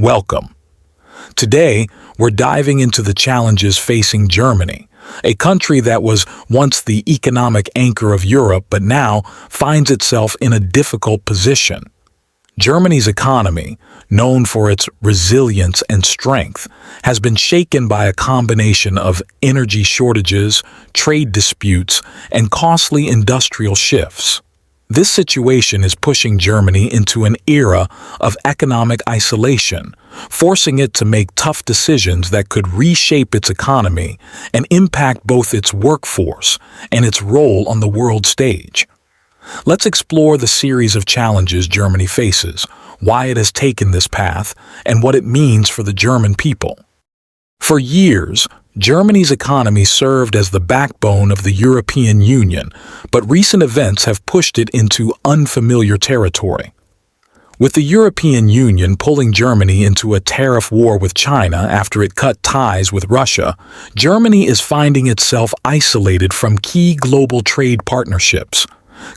Welcome. Today, we're diving into the challenges facing Germany, a country that was once the economic anchor of Europe but now finds itself in a difficult position. Germany's economy, known for its resilience and strength, has been shaken by a combination of energy shortages, trade disputes, and costly industrial shifts. This situation is pushing Germany into an era of economic isolation, forcing it to make tough decisions that could reshape its economy and impact both its workforce and its role on the world stage. Let's explore the series of challenges Germany faces, why it has taken this path, and what it means for the German people. For years, Germany's economy served as the backbone of the European Union, but recent events have pushed it into unfamiliar territory. With the European Union pulling Germany into a tariff war with China after it cut ties with Russia, Germany is finding itself isolated from key global trade partnerships.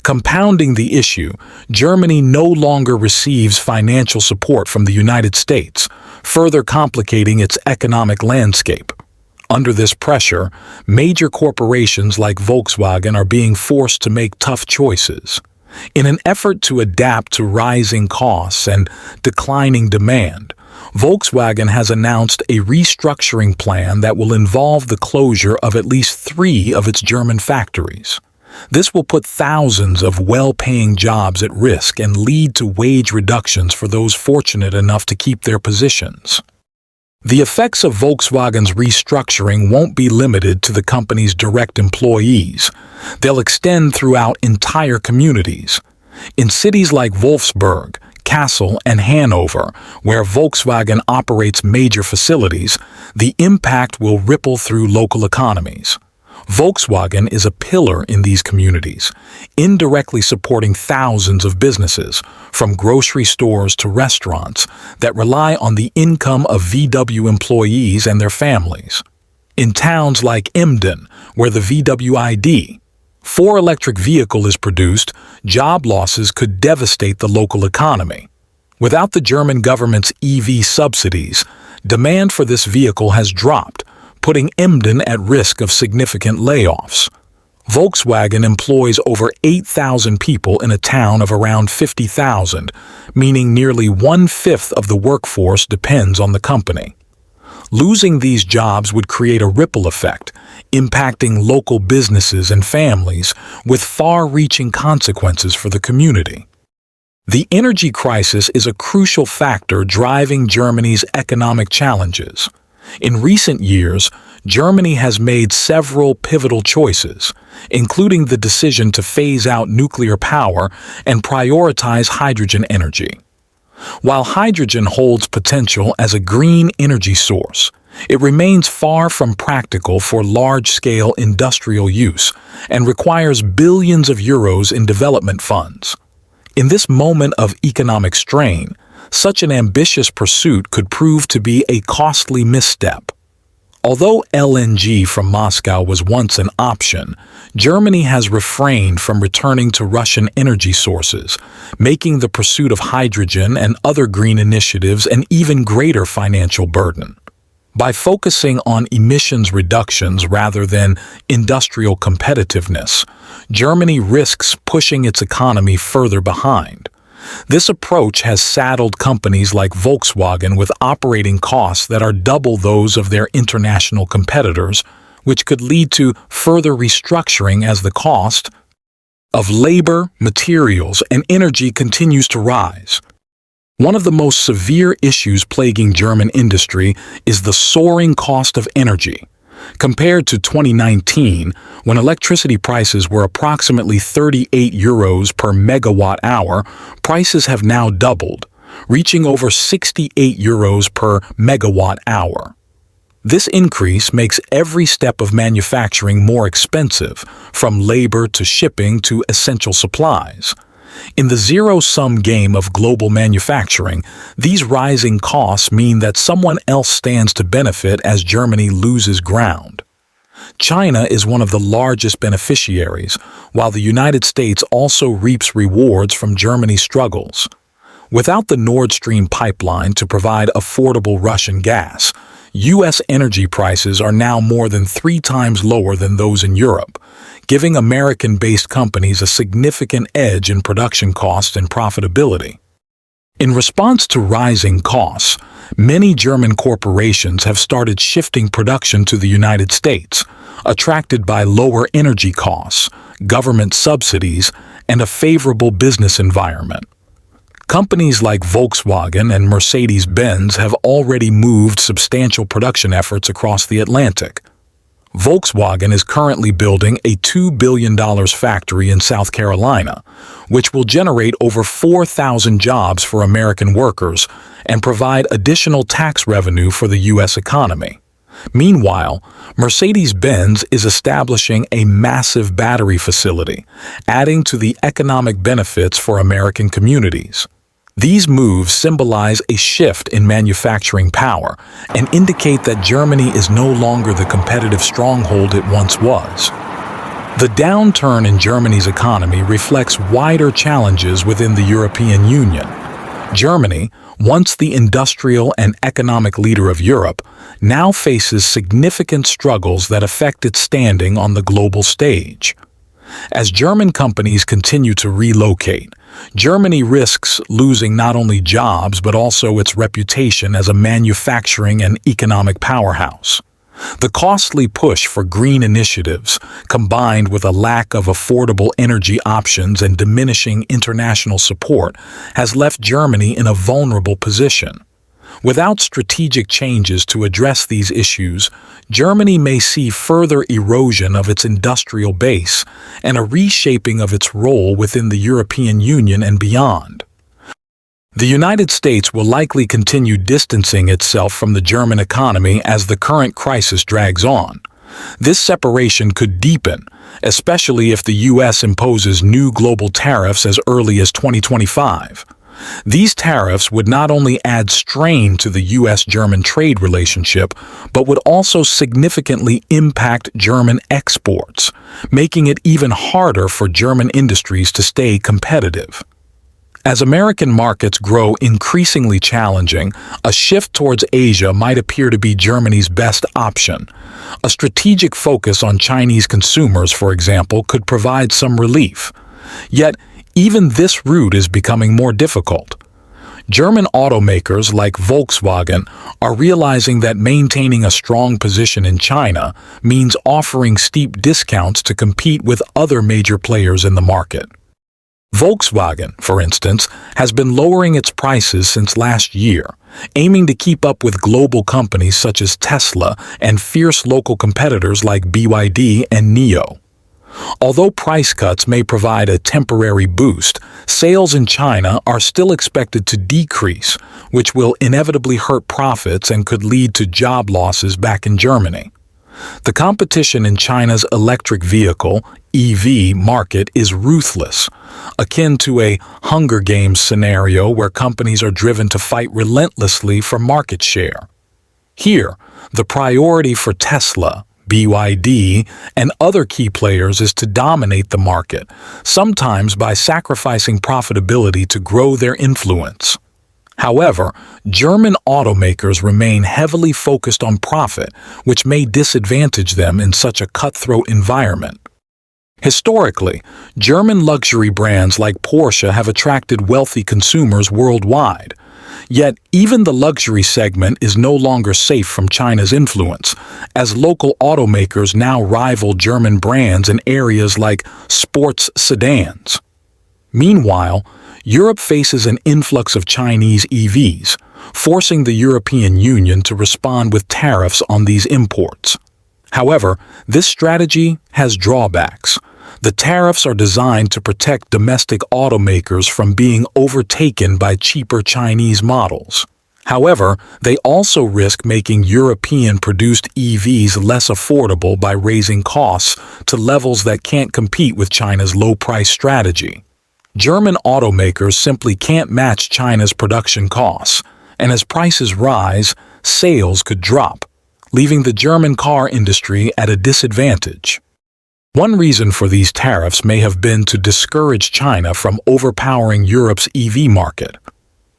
Compounding the issue, Germany no longer receives financial support from the United States, further complicating its economic landscape. Under this pressure, major corporations like Volkswagen are being forced to make tough choices. In an effort to adapt to rising costs and declining demand, Volkswagen has announced a restructuring plan that will involve the closure of at least 3 of its German factories. This will put thousands of well-paying jobs at risk and lead to wage reductions for those fortunate enough to keep their positions. The effects of Volkswagen's restructuring won't be limited to the company's direct employees. They'll extend throughout entire communities. In cities like Wolfsburg, Kassel, and Hanover, where Volkswagen operates major facilities, the impact will ripple through local economies. Volkswagen is a pillar in these communities, indirectly supporting thousands of businesses, from grocery stores to restaurants, that rely on the income of VW employees and their families. In towns like Emden, where the VW ID. 4 electric vehicle is produced, job losses could devastate the local economy. Without the German government's EV subsidies, demand for this vehicle has dropped, putting Emden at risk of significant layoffs. Volkswagen employs over 8,000 people in a town of around 50,000, meaning nearly 1/5 of the workforce depends on the company. Losing these jobs would create a ripple effect, impacting local businesses and families with far-reaching consequences for the community. The energy crisis is a crucial factor driving Germany's economic challenges. In recent years, Germany has made several pivotal choices, including the decision to phase out nuclear power and prioritize hydrogen energy. While hydrogen holds potential as a green energy source, it remains far from practical for large-scale industrial use and requires billions of euros in development funds. In this moment of economic strain, such an ambitious pursuit could prove to be a costly misstep. Although LNG from Moscow was once an option, Germany has refrained from returning to Russian energy sources, making the pursuit of hydrogen and other green initiatives an even greater financial burden. By focusing on emissions reductions rather than industrial competitiveness, Germany risks pushing its economy further behind. This approach has saddled companies like Volkswagen with operating costs that are double those of their international competitors, which could lead to further restructuring as the cost of labor, materials, and energy continues to rise. One of the most severe issues plaguing German industry is the soaring cost of energy. Compared to 2019, when electricity prices were approximately 38 euros per megawatt hour, prices have now doubled, reaching over 68 euros per megawatt hour. This increase makes every step of manufacturing more expensive, from labor to shipping to essential supplies. In the zero-sum game of global manufacturing, these rising costs mean that someone else stands to benefit as Germany loses ground. China is one of the largest beneficiaries, while the United States also reaps rewards from Germany's struggles. Without the Nord Stream pipeline to provide affordable Russian gas, U.S. energy prices are now more than 3 times lower than those in Europe, giving American-based companies a significant edge in production costs and profitability. In response to rising costs, many German corporations have started shifting production to the United States, attracted by lower energy costs, government subsidies, and a favorable business environment. Companies like Volkswagen and Mercedes-Benz have already moved substantial production efforts across the Atlantic. Volkswagen is currently building a $2 billion factory in South Carolina, which will generate over 4,000 jobs for American workers and provide additional tax revenue for the U.S. economy. Meanwhile, Mercedes-Benz is establishing a massive battery facility, adding to the economic benefits for American communities. These moves symbolize a shift in manufacturing power and indicate that Germany is no longer the competitive stronghold it once was. The downturn in Germany's economy reflects wider challenges within the European Union. Germany, once the industrial and economic leader of Europe, now faces significant struggles that affect its standing on the global stage. As German companies continue to relocate, Germany risks losing not only jobs but also its reputation as a manufacturing and economic powerhouse. The costly push for green initiatives, combined with a lack of affordable energy options and diminishing international support, has left Germany in a vulnerable position. Without strategic changes to address these issues, Germany may see further erosion of its industrial base and a reshaping of its role within the European Union and beyond. The United States will likely continue distancing itself from the German economy as the current crisis drags on. This separation could deepen, especially if the U.S. imposes new global tariffs as early as 2025. These tariffs would not only add strain to the U.S.-German trade relationship, but would also significantly impact German exports, making it even harder for German industries to stay competitive. As American markets grow increasingly challenging, a shift towards Asia might appear to be Germany's best option. A strategic focus on Chinese consumers, for example, could provide some relief. Yet, even this route is becoming more difficult. German automakers like Volkswagen are realizing that maintaining a strong position in China means offering steep discounts to compete with other major players in the market. Volkswagen, for instance, has been lowering its prices since last year, aiming to keep up with global companies such as Tesla and fierce local competitors like BYD and NIO. Although price cuts may provide a temporary boost, sales in China are still expected to decrease, which will inevitably hurt profits and could lead to job losses back in Germany. The competition in China's electric vehicle (EV) market is ruthless, akin to a Hunger Games scenario where companies are driven to fight relentlessly for market share. Here, the priority for Tesla, BYD, and other key players is to dominate the market, sometimes by sacrificing profitability to grow their influence. However, German automakers remain heavily focused on profit, which may disadvantage them in such a cutthroat environment. Historically, German luxury brands like Porsche have attracted wealthy consumers worldwide. Yet, even the luxury segment is no longer safe from China's influence, as local automakers now rival German brands in areas like sports sedans. Meanwhile, Europe faces an influx of Chinese EVs, forcing the European Union to respond with tariffs on these imports. However, this strategy has drawbacks. The tariffs are designed to protect domestic automakers from being overtaken by cheaper Chinese models. However, they also risk making European-produced EVs less affordable by raising costs to levels that can't compete with China's low-price strategy. German automakers simply can't match China's production costs, and as prices rise, sales could drop, leaving the German car industry at a disadvantage. One reason for these tariffs may have been to discourage China from overpowering Europe's EV market.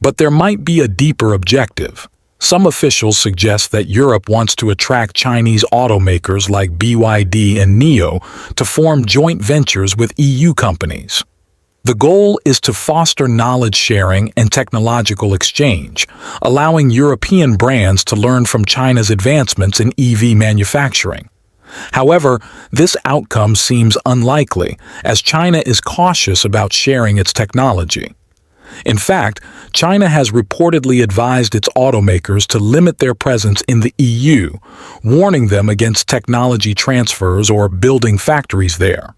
But there might be a deeper objective. Some officials suggest that Europe wants to attract Chinese automakers like BYD and NIO to form joint ventures with EU companies. The goal is to foster knowledge sharing and technological exchange, allowing European brands to learn from China's advancements in EV manufacturing. However, this outcome seems unlikely, as China is cautious about sharing its technology. In fact, China has reportedly advised its automakers to limit their presence in the EU, warning them against technology transfers or building factories there.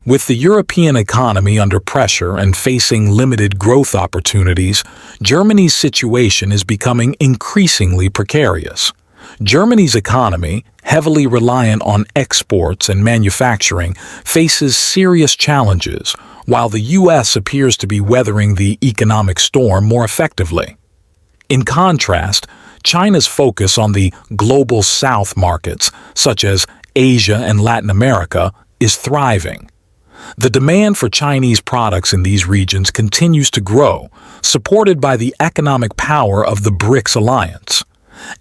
With the European economy under pressure and facing limited growth opportunities, Germany's situation is becoming increasingly precarious. Germany's economy, heavily reliant on exports and manufacturing, faces serious challenges, while the U.S. appears to be weathering the economic storm more effectively. In contrast, China's focus on the global South markets, such as Asia and Latin America, is thriving. The demand for Chinese products in these regions continues to grow, supported by the economic power of the BRICS alliance.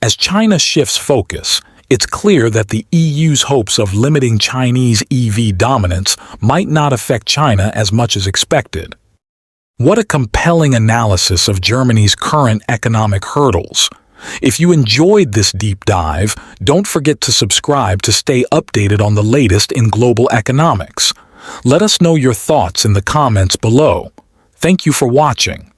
As China shifts focus, it's clear that the EU's hopes of limiting Chinese EV dominance might not affect China as much as expected. What a compelling analysis of Germany's current economic hurdles. If you enjoyed this deep dive, don't forget to subscribe to stay updated on the latest in global economics. Let us know your thoughts in the comments below. Thank you for watching.